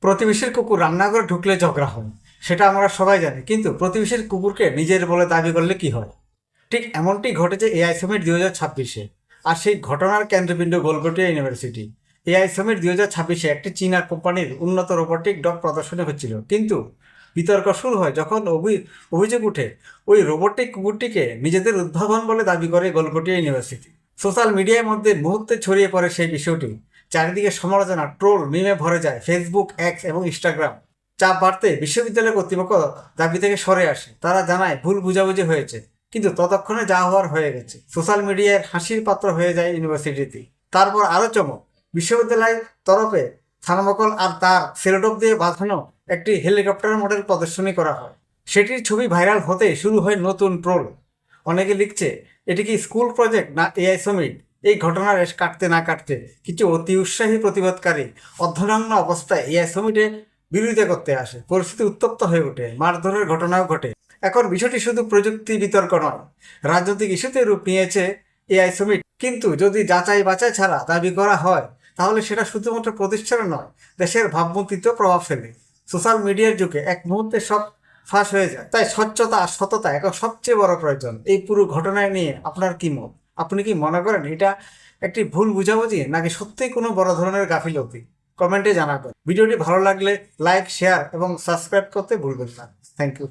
প্রতিবেশীর কুকুর রান্নাঘরে ঢুকলে ঝগড়া হয়, সেটা আমরা সবাই জানি। কিন্তু প্রতিবেশীর কুকুরকে নিজের বলে দাবি করলে কি হয়? ঠিক এমনটি ঘটেছে এআই সামিট 2026-এ। আর সেই ঘটনার কেন্দ্রবিন্দু গলগটিয়া ইউনিভার্সিটি। এআই সামিট 2026-এ একটি চীনা কোম্পানির উন্নত রোবোটিক ডগ প্রদর্শনী হচ্ছিল। কিন্তু বিতর্ক শুরু হয় যখন অভিযোগ উঠে ওই রোবোটিক কুকুরটিকে নিজেদের উদ্ভাবন বলে দাবি করে গলগটিয়া ইউনিভার্সিটি। সোশ্যাল মিডিয়ার মধ্যে মুহূর্তে ছড়িয়ে পড়ে সেই বিষয়টি। চারিদিকে সমালোচনা, ট্রোল, মিমে ভরে যায় ফেসবুক, এক্স এবং ইনস্টাগ্রাম। চাপ বাড়তে বিশ্ববিদ্যালয় কর্তৃপক্ষ দাবি থেকে সরে আসে। তারা জানায় ভুল বুঝাবুঝি হয়েছে, কিন্তু ততক্ষণে যা হওয়ার হয়ে গেছে। সোশ্যাল মিডিয়ায় হাসির পাত্র হয়ে যায় ইউনিভার্সিটিতে। তারপর আরও চমক, বিশ্ববিদ্যালয়ের তরফে থার্মোকল আর তার সেলোটোপ দিয়ে বাঁধানো একটি হেলিকপ্টার মডেল প্রদর্শনী করা হয়। সেটির ছবি ভাইরাল হতে শুরু হয় নতুন ট্রোল। অনেকে লিখছে, এটি কি স্কুল প্রজেক্ট না এআই সামিট? এই ঘটনার রেশ কাটতে না কাটতে কিছু অতি উৎসাহী প্রতিবাদকারী অর্ধনগ্ন অবস্থায় এআই সামিটে বিরোধিতা করতে আসে। পরিস্থিতি উত্তপ্ত হয়ে ওঠে, মারধরের ঘটনাও ঘটে। এখন বিষয়টি শুধু প্রযুক্তি বিতর্ক নয়, রাজনৈতিক ইস্যুতে রূপ নিয়েছে এআই সামিট। কিন্তু যদি যাচাই বাছাই ছাড়া দাবি করা হয়, তাহলে সেটা শুধুমাত্র প্রতিষ্ঠানে নয়, দেশের ভাবমূর্তিতেও প্রভাব ফেলে। সোশ্যাল মিডিয়ার যুগে এক মুহূর্তে সব ফাঁস হয়ে যায়। তাই স্বচ্ছতা আর সততা এখন সবচেয়ে বড় প্রয়োজন। এই পুরো ঘটনায় নিয়ে আপনার কি মত? আপনি কি মনে করেন এটা একটি ভুল বুঝাবুঝি, নাকি সত্যিই কোনো বড় ধরনের গাফিলতি? কমেন্টে জানাবেন। ভিডিওটি ভালো লাগলে লাইক, শেয়ার এবং সাবস্ক্রাইব করতে ভুলবেন না। Thank you.